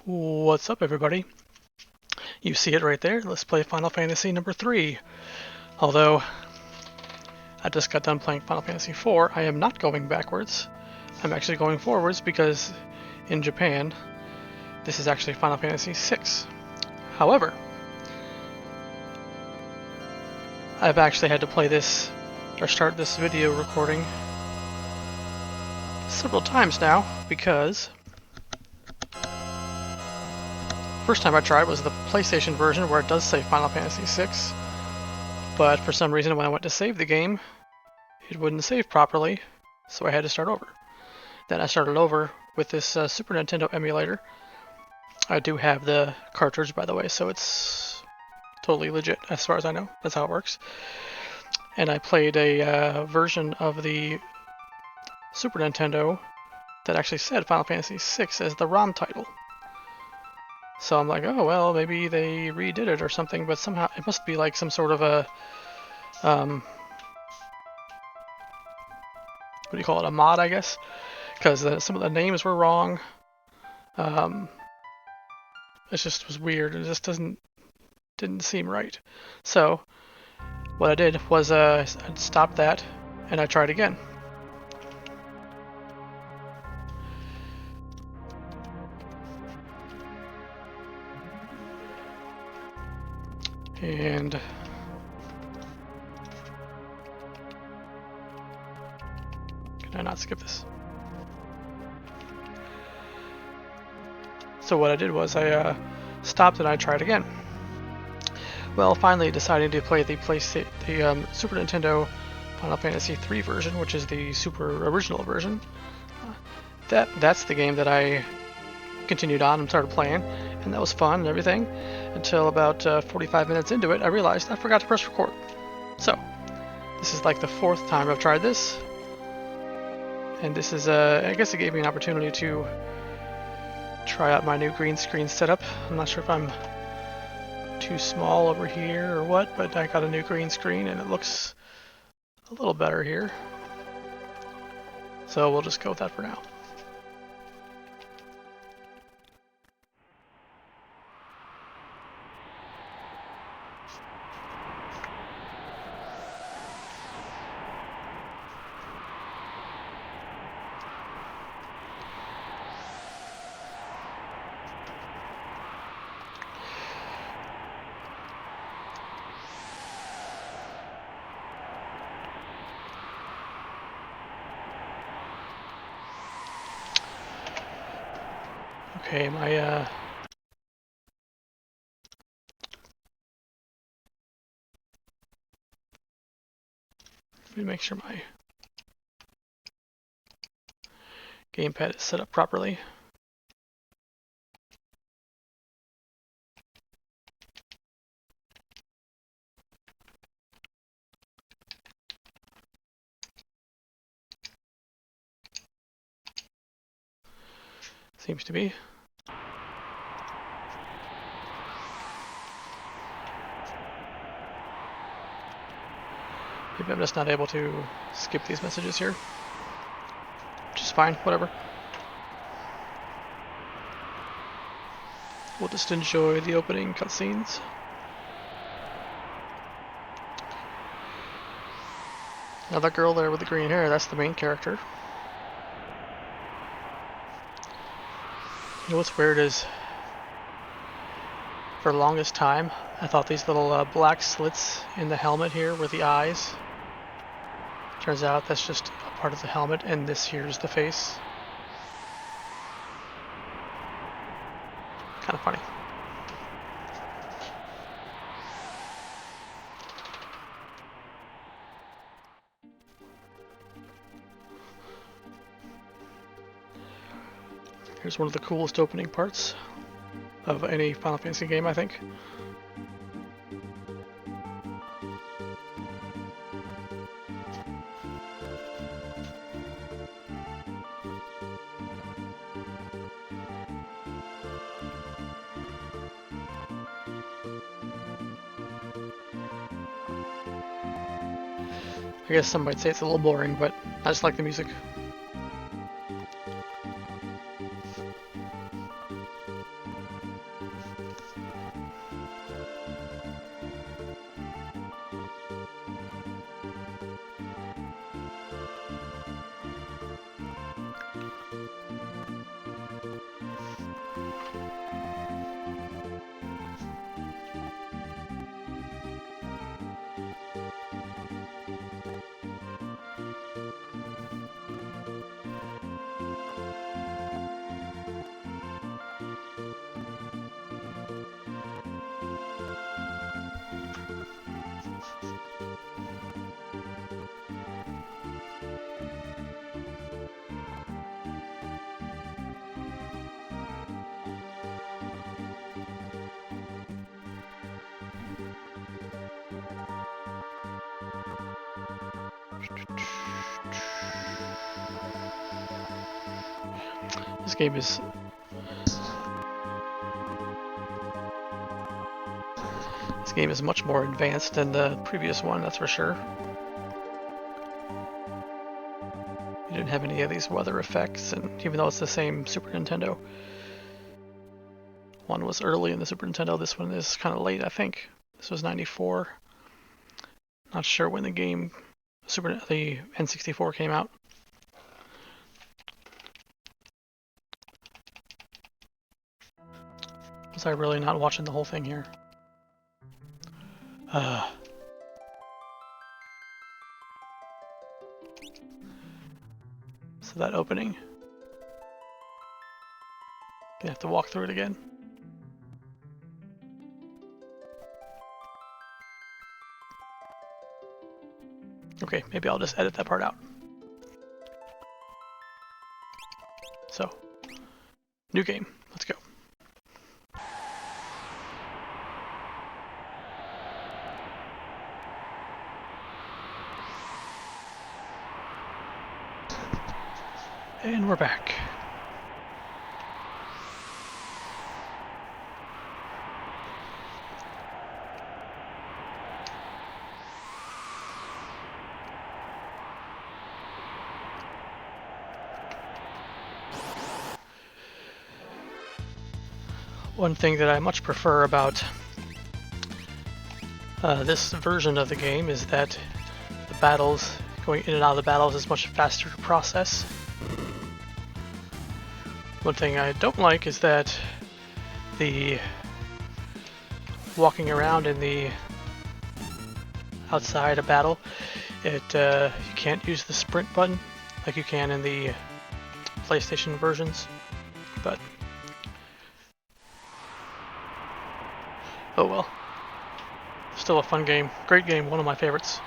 What's up, everybody? You see it right there. Let's play Final Fantasy number 3. Although I just got done playing Final Fantasy 4, I am not going backwards. I'm actually going forwards because in Japan, this is actually Final Fantasy 6. However, I've actually had to play this or start this video recording several times now because first time I tried was the PlayStation version where it does say Final Fantasy 6, but for some reason when I went to save the game, it wouldn't save properly, so I had to start over. Then I started over with this Super Nintendo emulator. I do have the cartridge, by the way, so it's totally legit as far as I know. That's how it works. And I played a version of the Super Nintendo that actually said Final Fantasy 6 as the ROM title. So I'm like, oh, well, maybe they redid it or something, but somehow it must be like some sort of a, what do you call it, a mod, I guess? Because some of the names were wrong. It just was weird. It just didn't seem right. So what I did was I stopped that and I tried again. And can I not skip this? So what I did was I stopped and I tried again. Well, finally deciding to play the Super Nintendo Final Fantasy 3 version, which is the super original version. That's the game that I continued on and started playing, and that was fun and everything, until about 45 minutes into it, I realized I forgot to press record. So, this is like the fourth time I've tried this, and this is, I guess it gave me an opportunity to try out my new green screen setup. I'm not sure if I'm too small over here or what, but I got a new green screen and it looks a little better here. So we'll just go with that for now. Okay, let me make sure my gamepad is set up properly. Seems to be. Maybe I'm just not able to skip these messages here. Which is fine, whatever. We'll just enjoy the opening cutscenes. Now that girl there with the green hair, that's the main character. You know what's weird is, for the longest time, I thought these little black slits in the helmet here were the eyes. Turns out that's just a part of the helmet, and this here's the face. Kind of funny. Here's one of the coolest opening parts of any Final Fantasy game, I think. I guess some might say it's a little boring, but I just like the music. This game is... This game is much more advanced than the previous one, that's for sure. You didn't have any of these weather effects, and even though it's the same Super Nintendo. One was early in the Super Nintendo, this one is kind of late, I think. This was 94. Not sure when the game, the N64 came out. Was I really not watching the whole thing here? So that opening. You have to walk through it again. Okay, maybe I'll just edit that part out. So, new game. Let's go. And we're back. One thing that I much prefer about this version of the game is that the battles, going in and out of the battles, is much faster to process. One thing I don't like is that the walking around in the outside a battle, you can't use the sprint button like you can in the PlayStation versions, but oh well. Still a fun game. Great game, one of my favorites.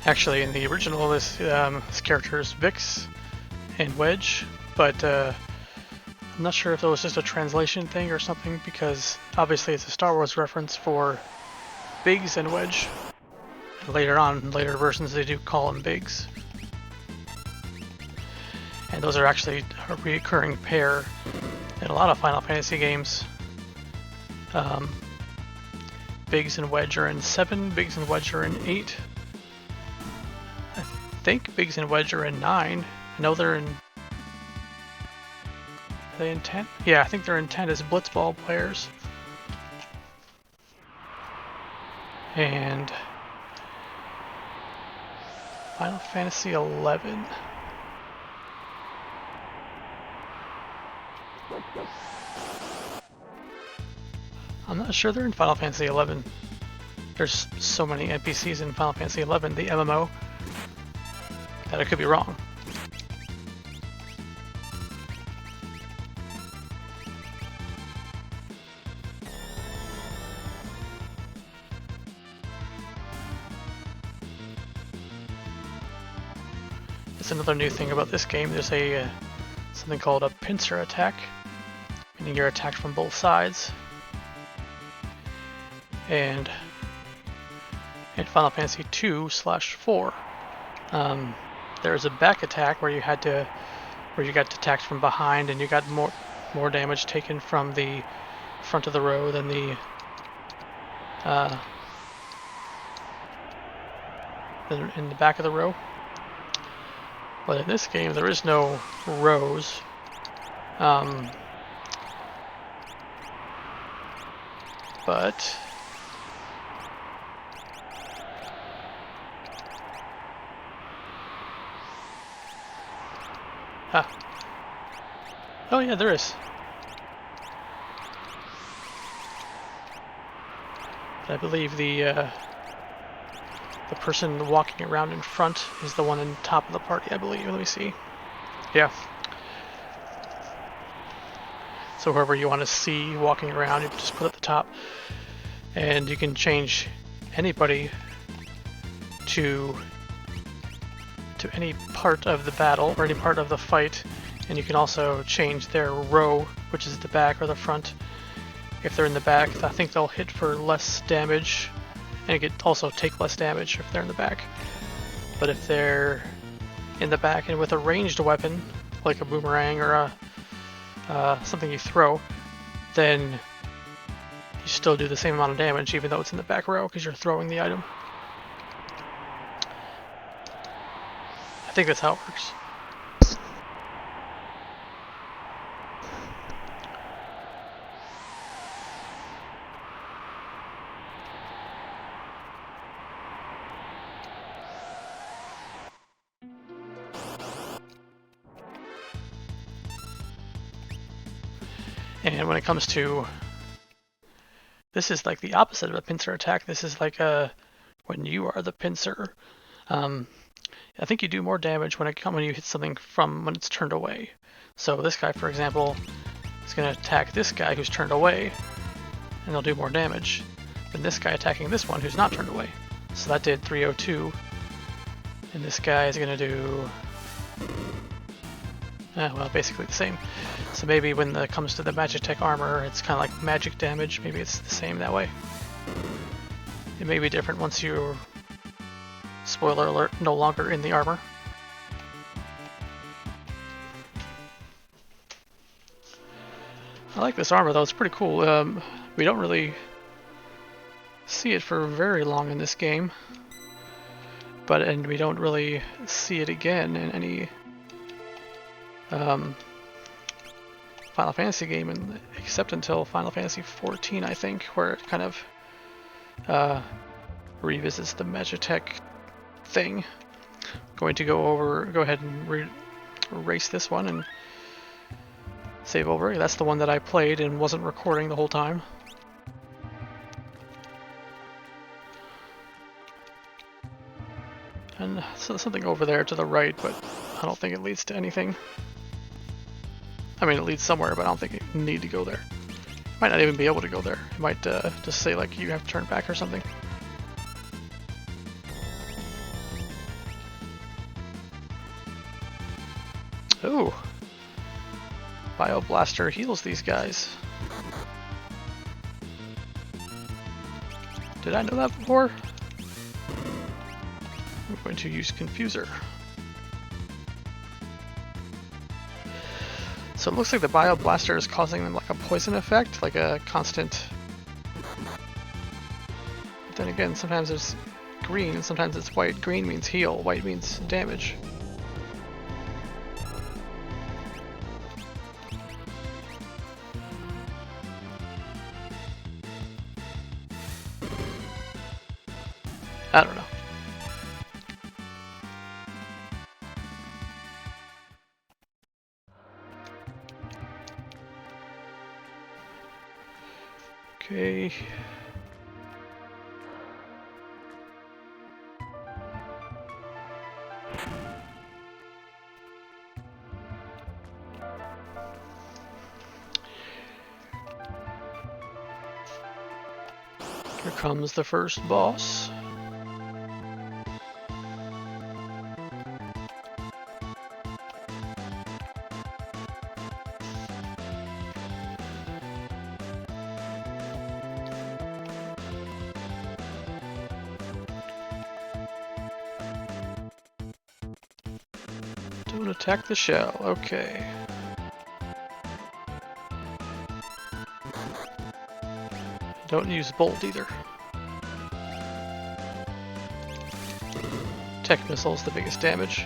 Actually, in the original, this character is Vix and Wedge, but I'm not sure if it was just a translation thing or something, because obviously it's a Star Wars reference for Biggs and Wedge. And later on, in later versions, they do call them Biggs. And those are actually a recurring pair in a lot of Final Fantasy games. Biggs and Wedge are in 7, Biggs and Wedge are in 8. I think Biggs and Wedge are in 9. I know they're in... Are they in 10? Yeah, I think they're in 10 as Blitzball players. And Final Fantasy 11. I'm not sure they're in Final Fantasy 11. There's so many NPCs in Final Fantasy 11, the MMO, that I could be wrong. That's another new thing about this game. There's a something called a pincer attack, meaning you're attacked from both sides. And in Final Fantasy 2/4, there's a back attack where you got attacked from behind, and you got more damage taken from the front of the row than the than in the back of the row. But in this game, there is no rows. But oh yeah, there is. I believe the person walking around in front is the one in top of the party, I believe. Let me see. Yeah. So whoever you want to see walking around, you just put at the top. And you can change anybody to to any part of the battle or any part of the fight, and you can also change their row, which is the back or the front. If they're in the back, I think they'll hit for less damage, and you could also take less damage if they're in the back. But if they're in the back and with a ranged weapon, like a boomerang or something you throw, then you still do the same amount of damage even though it's in the back row because you're throwing the item. I think that's how it works. And when it comes to, this is like the opposite of a pincer attack. This is like when you are the pincer. I think you do more damage when you hit something from when it's turned away. So this guy, for example, is going to attack this guy who's turned away, and they'll do more damage than this guy attacking this one who's not turned away. So that did 302, and this guy is going to do, well, basically the same. So maybe when it comes to the Magitech armor, it's kind of like magic damage. Maybe it's the same that way. It may be different once you're, spoiler alert, no longer in the armor. I like this armor though, it's pretty cool. We don't really see it for very long in this game, and we don't really see it again in any Final Fantasy game, except until Final Fantasy XIV, I think, where it kind of revisits the Magitech thing. Going to go ahead and erase this one and save over. That's the one that I played and wasn't recording the whole time. And so something over there to the right, but I don't think it leads to anything. I mean, it leads somewhere, but I don't think you need to go there. Might not even be able to go there. It might just say like you have to turn back or something. Oh, Bio Blaster heals these guys. Did I know that before? I'm going to use Confuser. So it looks like the Bio Blaster is causing them like a poison effect, like a constant. But then again, sometimes it's green and sometimes it's white. Green means heal, white means damage. I don't know. Okay. Here comes the first boss. Don't attack the shell, okay. Don't use bolt either. Tech missile's the biggest damage.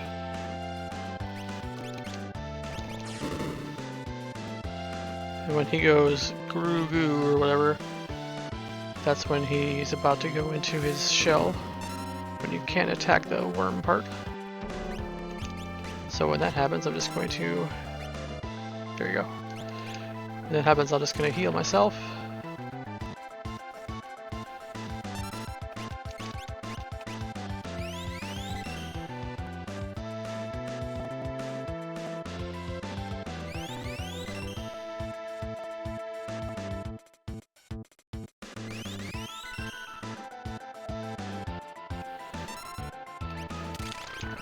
And when he goes goo goo or whatever, that's when he's about to go into his shell, when you can't attack the worm part. So when that happens, I'm just going to, there you go. When that happens, I'm just going to heal myself.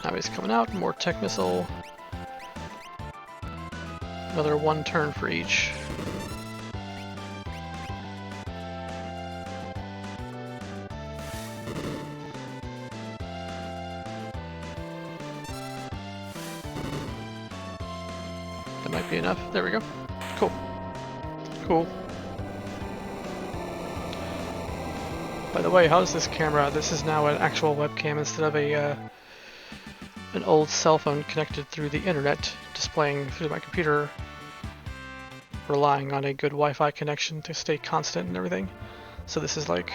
Now he's coming out, more tech missile. Another 1 turn for each. That might be enough. There we go. Cool. Cool. By the way, how's this camera? This is now an actual webcam instead of an old cell phone connected through the internet, displaying through my computer, relying on a good Wi-Fi connection to stay constant and everything. So this is like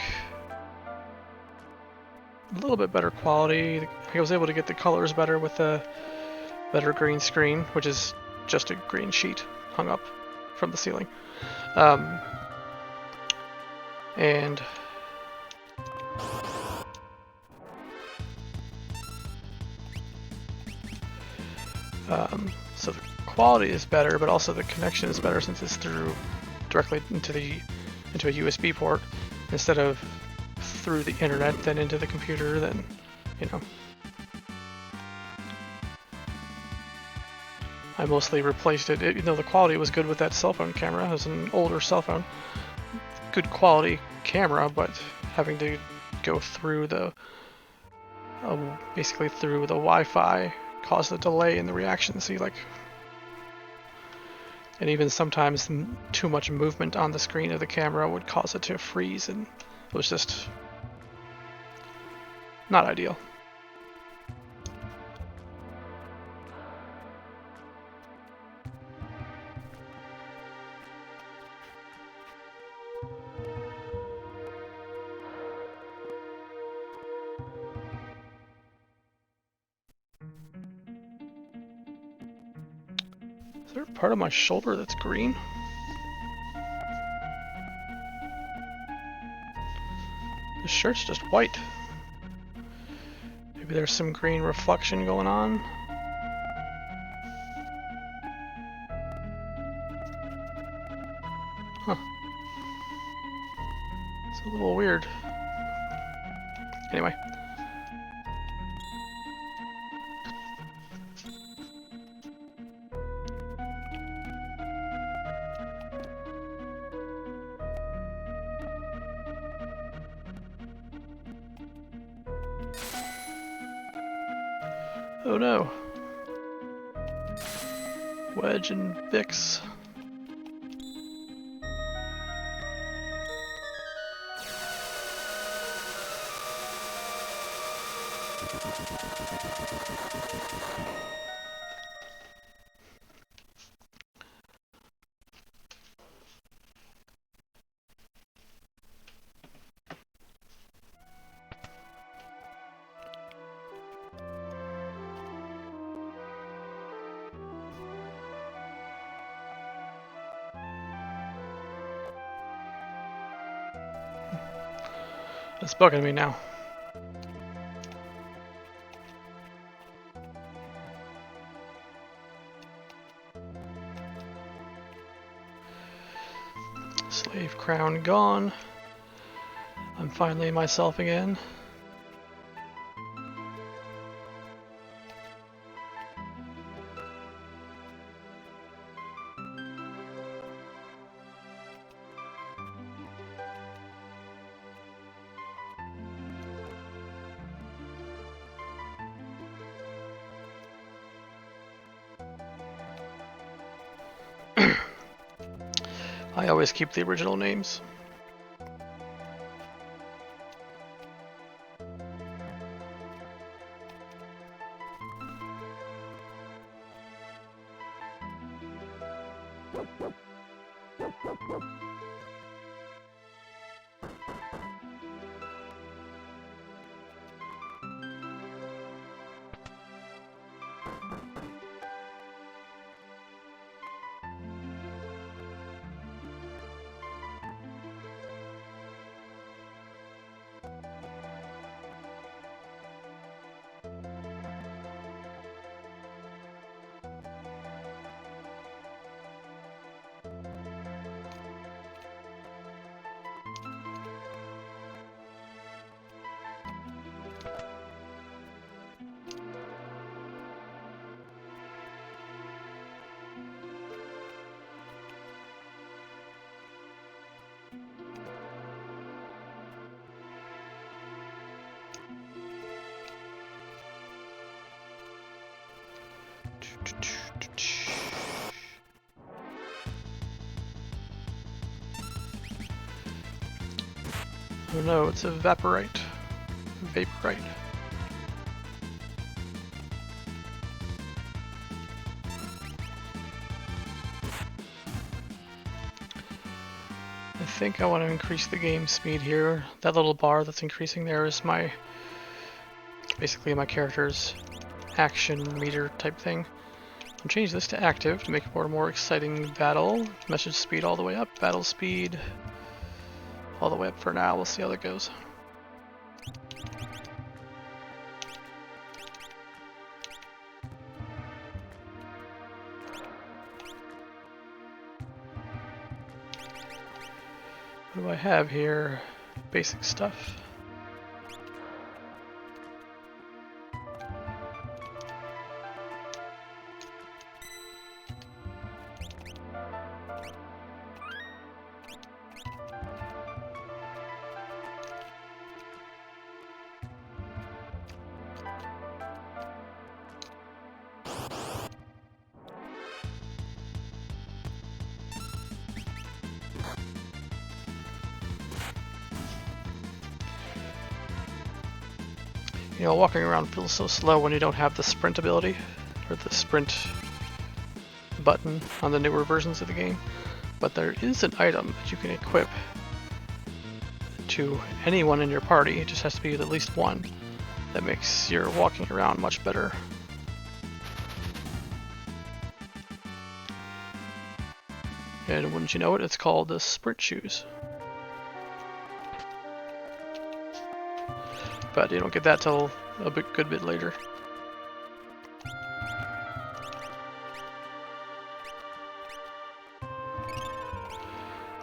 a little bit better quality. I was able to get the colors better with a better green screen, which is just a green sheet hung up from the ceiling. And so the quality is better, but also the connection is better since it's through directly into a USB port instead of through the internet, then into the computer, then, you know. I mostly replaced it, even though the quality was good with that cell phone camera. It was an older cell phone. Good quality camera, but having to go through the, basically through the Wi-Fi caused a delay in the reaction. See, like, and even sometimes too much movement on the screen of the camera would cause it to freeze, and it was just not ideal. Is there a part of my shoulder that's green? The shirt's just white. Maybe there's some green reflection going on. Huh. It's a little weird. Anyway. Oh no. Wedge and Vicks. It's bugging me now. Slave crown gone. I'm finally myself again. I always keep the original names. Oh no, it's a Vaporite. Vaporite. I think I want to increase the game speed here. That little bar that's increasing there is basically my character's action meter type thing. I'll change this to active to make it for a more exciting battle. Message speed all the way up, battle speed all the way up for now. We'll see how that goes. What do I have here? Basic stuff. You know, walking around feels so slow when you don't have the sprint ability, or the sprint button on the newer versions of the game. But there is an item that you can equip to anyone in your party. It just has to be at least one. That makes your walking around much better. And wouldn't you know it, it's called the sprint shoes. But you don't get that till a good bit later.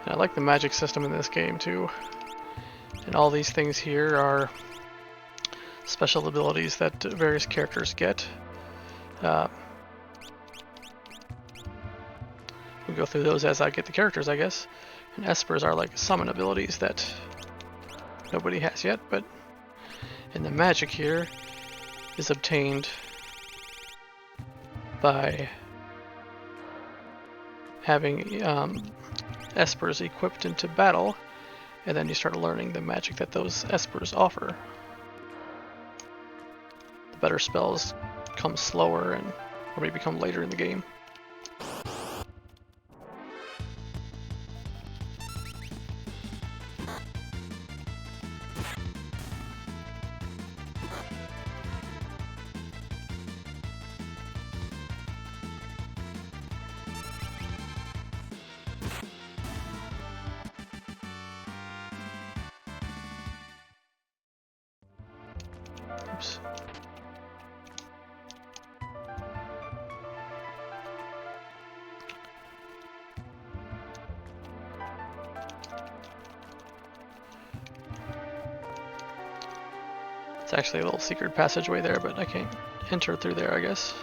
And I like the magic system in this game too. And all these things here are special abilities that various characters get. We'll go through those as I get the characters, I guess. And Espers are like summon abilities that nobody has yet, but and the magic here is obtained by having Espers equipped into battle, and then you start learning the magic that those Espers offer. The better spells come slower and or maybe come later in the game. Oops. It's actually a little secret passageway there, but I can't enter through there, I guess.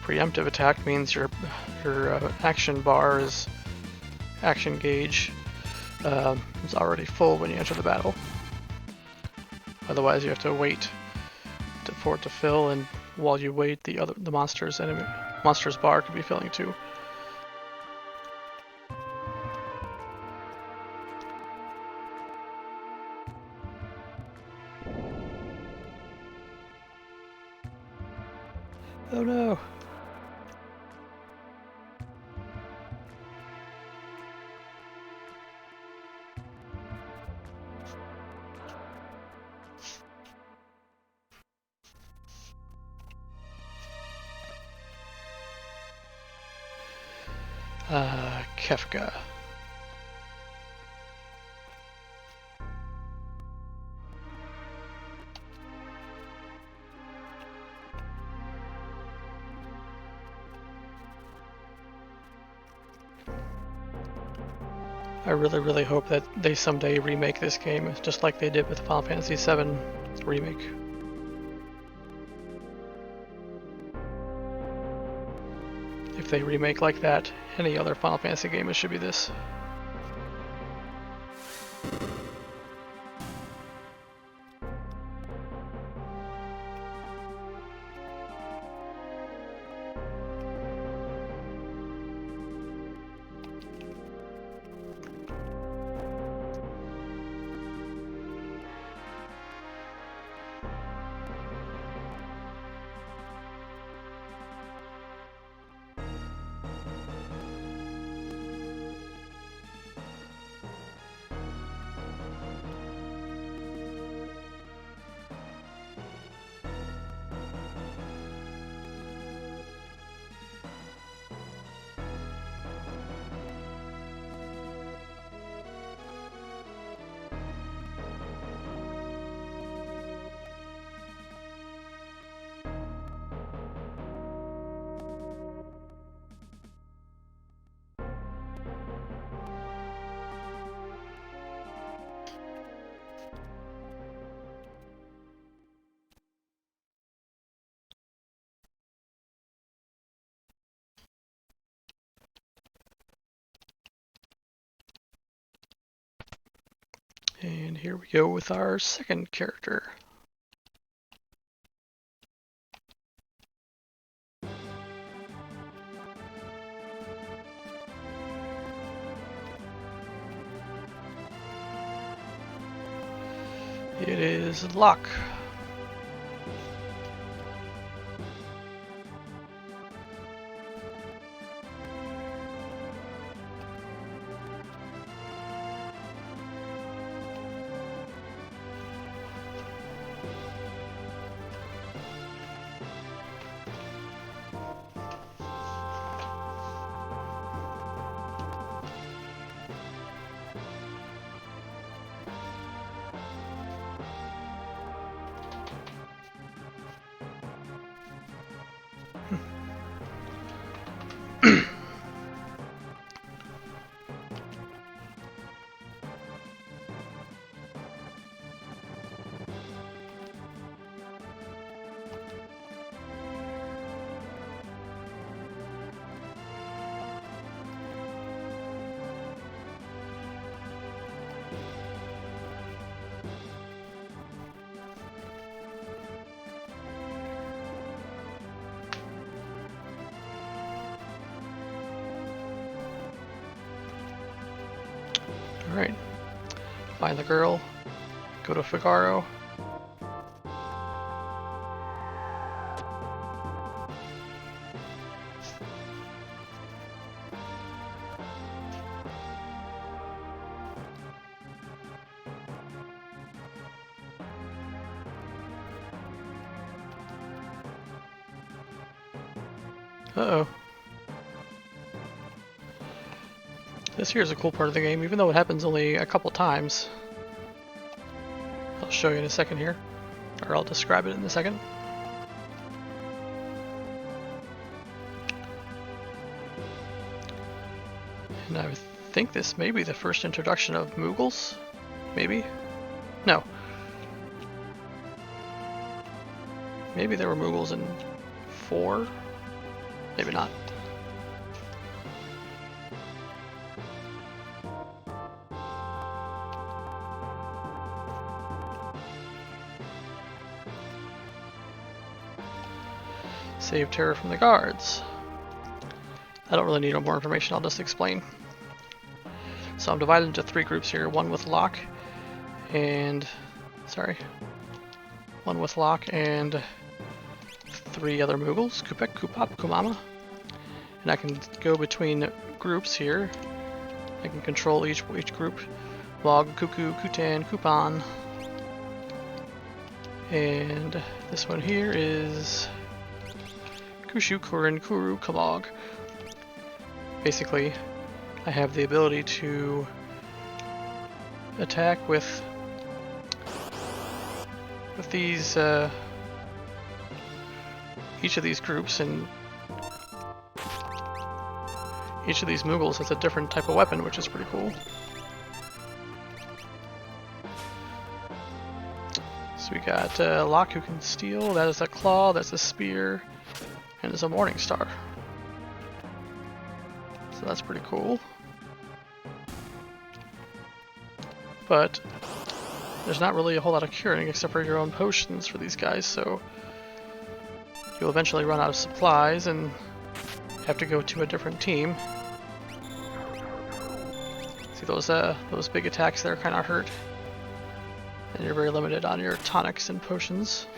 Preemptive attack means your action bar action gauge is already full when you enter the battle. Otherwise, you have to wait for it to fill, and while you wait, the monster's bar could be filling too. Oh no! Kefka. I really hope that they someday remake this game, just like they did with Final Fantasy VII Remake. If they remake like that, any other Final Fantasy game, it should be this. here we go with our second character. It is Locke. Alright. Find the girl. Go to Figaro. Uh-oh. This here is a cool part of the game, even though it happens only a couple times. I'll show you in a second here, or I'll describe it in a second. And I think this may be the first introduction of Moogles? Maybe? No. Maybe there were Moogles in 4? Maybe not. Save terror from the guards. I don't really need no more information, I'll just explain. So I'm divided into 3 groups here, one with Locke and 3 other Moogles, Kupek, Kupop, Kumama. And I can go between groups here. I can control each group. Mog, Cuckoo, Kutan, Kupan. And this one here is Kushu, Kurin, Kuru, Kamog. Basically, I have the ability to attack with these each of these groups, and each of these Moogles has a different type of weapon, which is pretty cool. So we got Locke, who can steal. That is a claw. That's a spear. And it's a Morning Star. So that's pretty cool. But there's not really a whole lot of curing except for your own potions for these guys, so you'll eventually run out of supplies and have to go to a different team. See those big attacks there kind of hurt. And you're very limited on your tonics and potions.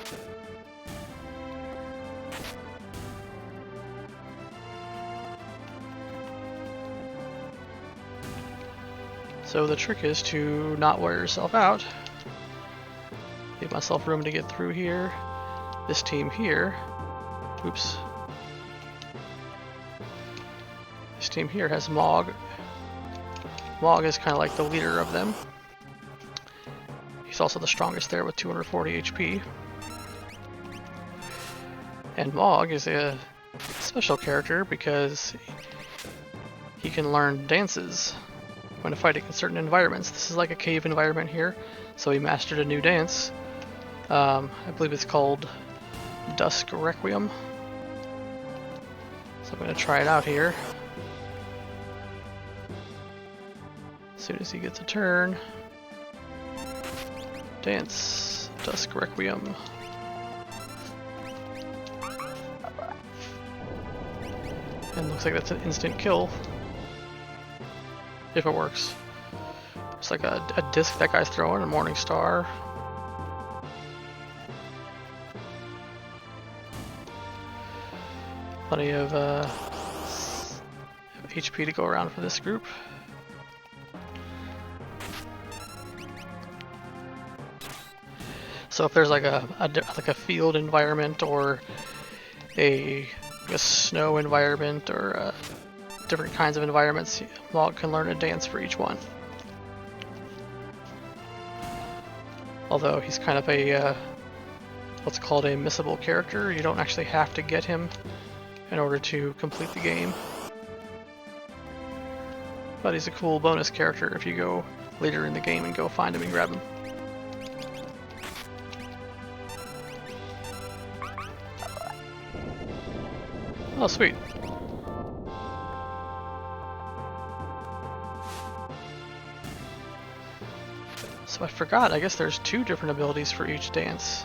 So the trick is to not wear yourself out. Leave myself room to get through here. This team here, oops. This team here has Mog. Mog is kind of like the leader of them. He's also the strongest there with 240 HP. And Mog is a special character because he can learn dances when fighting in certain environments. This is like a cave environment here, so he mastered a new dance. I believe it's called Dusk Requiem. So I'm going to try it out here. As soon as he gets a turn. Dance. Dusk Requiem. And looks like that's an instant kill. If it works. It's like a disc that guy's throwing, a Morning Star. Plenty of HP to go around for this group. So if there's like a field environment or a snow environment or different kinds of environments, Mog can learn a dance for each one. Although he's kind of a what's called a missable character, you don't actually have to get him in order to complete the game. But he's a cool bonus character if you go later in the game and go find him and grab him. Oh, sweet. So I forgot, I guess there's 2 different abilities for each dance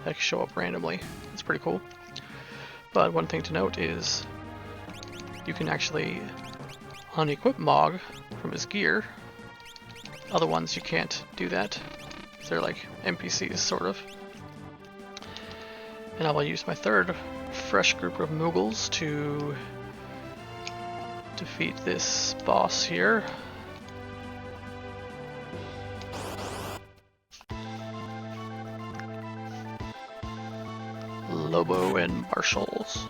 that show up randomly. That's pretty cool. But one thing to note is you can actually unequip Mog from his gear. Other ones you can't do that. They're like NPCs, sort of. And I will use my third fresh group of Moogles to defeat this boss here. Lobo and Marshals.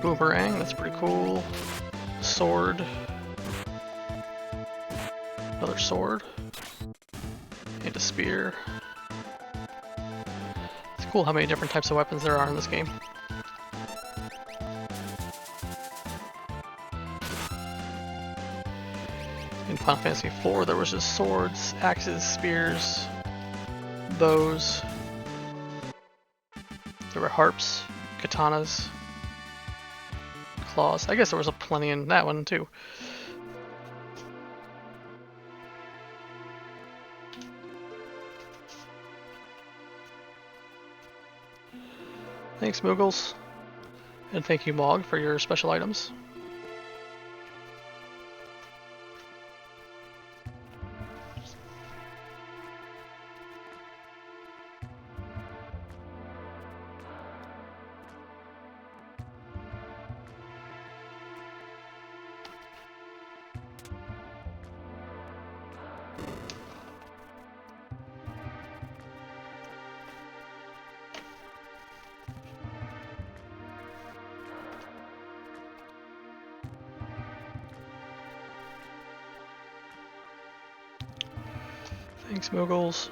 Boomerang, that's pretty cool. Sword. Another sword. And a spear. It's cool how many different types of weapons there are in this game. In Final Fantasy IV, there was just swords, axes, spears, bows. There were harps, katanas, claws. I guess there was a plenty in that one too. Thanks, Moogles. And thank you, Mog, for your special items. Thanks, Moogles.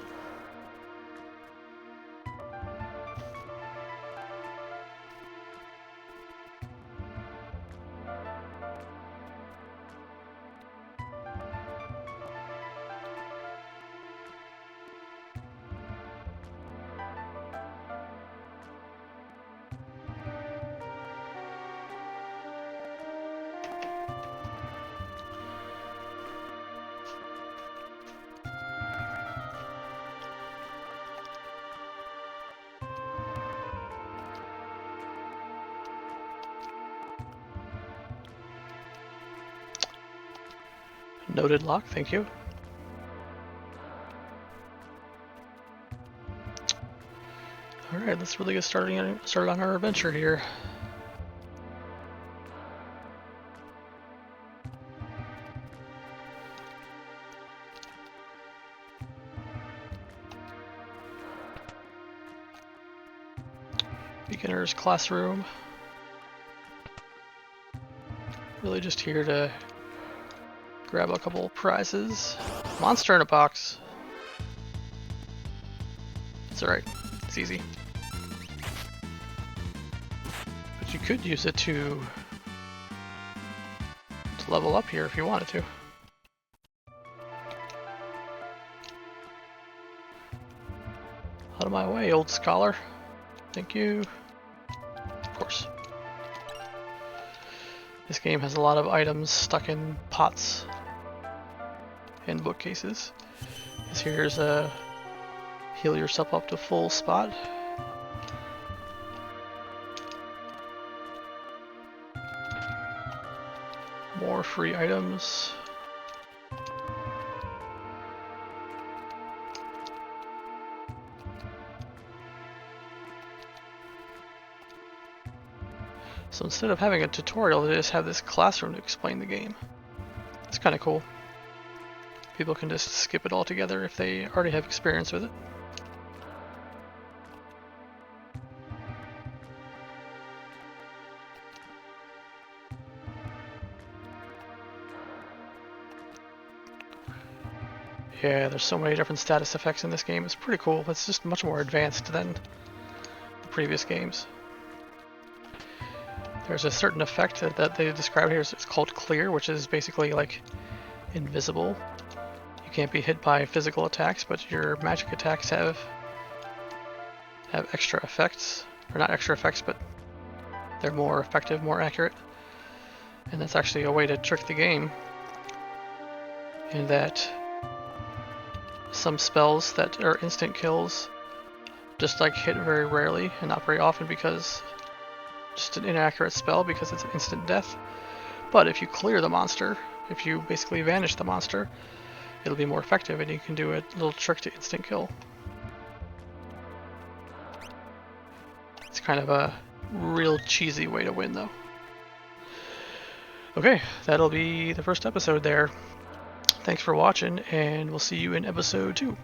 Noted lock, thank you. Alright, let's really get started on our adventure here. Beginner's classroom. Really just here to grab a couple prizes. Monster in a box. It's alright. It's easy. But you could use it to level up here if you wanted to. Out of my way, old scholar. Thank you. Of course. This game has a lot of items stuck in pots and bookcases. Here's a heal yourself up to full spot. More free items. So instead of having a tutorial, they just have this classroom to explain the game. It's kind of cool. People can just skip it altogether if they already have experience with it. Yeah, there's so many different status effects in this game. It's pretty cool. It's just much more advanced than the previous games. There's a certain effect that they describe here. It's called clear, which is basically like invisible. You can't be hit by physical attacks, but your magic attacks have extra effects. Or not extra effects, but they're more effective, more accurate. And that's actually a way to trick the game, in that some spells that are instant kills just like hit very rarely and not very often, because just an inaccurate spell, because it's instant death. But if you clear the monster, if you basically vanish the monster, it'll be more effective, and you can do a little trick to instant kill. It's kind of a real cheesy way to win, though. Okay, that'll be the first episode there. Thanks for watching, and we'll see you in episode 2.